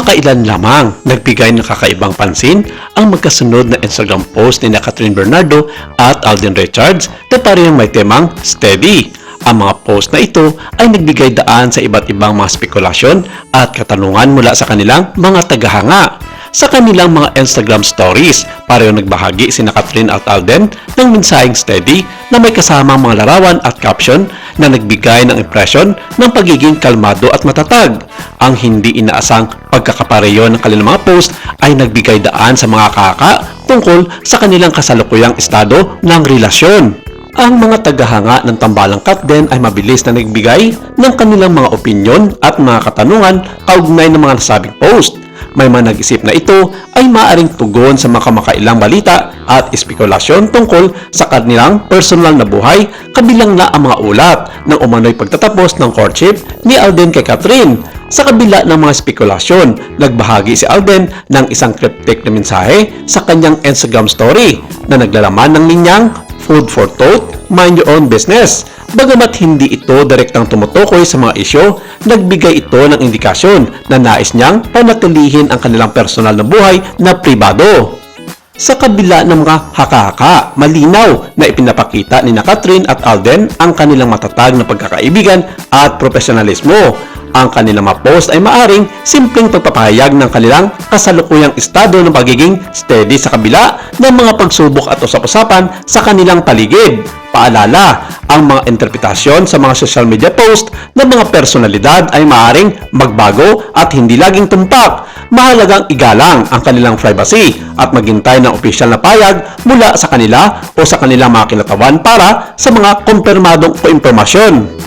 Kamakailan lamang, nagbigay ng kakaibang pansin ang magkasunod na Instagram post ni Catherine Bernardo at Alden Richards na parehong may temang steady. Ang mga post na ito ay nagbigay daan sa iba't ibang mga spekulasyon at katanungan mula sa kanilang mga tagahanga. Sa kanilang mga Instagram stories, parehong nagbahagi sina Catherine at Alden ng mensaheng steady na may kasamang mga larawan at caption na nagbigay ng impresyon ng pagiging kalmado at matatag. Ang hindi inaasang pagkakapareho ng kanilang mga post ay nagbigay daan sa mga kaka tungkol sa kanilang kasalukuyang estado ng relasyon. Ang mga tagahanga ng Tambalang Kat din ay mabilis na nagbigay ng kanilang mga opinyon at mga katanungan kaugnay ng mga nasabing post. May mga nag-isip na ito ay maaaring tugon sa mga kamakailang balita at espekulasyon tungkol sa kanilang personal na buhay, kabilang na ang mga ulat ng umano'y pagtatapos ng courtship ni Alden kay Catherine. Sa kabila ng mga spekulasyon, nagbahagi si Alden ng isang cryptic na mensahe sa kanyang Instagram story na naglalaman ng linyang "Food for thought, mind your own business." Bagamat hindi ito direktang tumutukoy sa mga isyo, nagbigay ito ng indikasyon na nais niyang panatilihin ang kanilang personal na buhay na pribado. Sa kabila ng mga haka-haka, malinaw na ipinapakita ni Catherine at Alden ang kanilang matatag na pagkakaibigan at profesionalismo. Ang kanilang mga post ay maaring simpleng pagpapahayag ng kanilang kasalukuyang estado ng pagiging steady sa kabila ng mga pagsubok at usap-usapan sa kanilang paligid. Paalala, ang mga interpretasyon sa mga social media post ng mga personalidad ay maaring magbago at hindi laging tumpak. Mahalagang igalang ang kanilang privacy at maghintay ng opisyal na payag mula sa kanila o sa kanilang mga kinatawan para sa mga kumpirmadong impormasyon.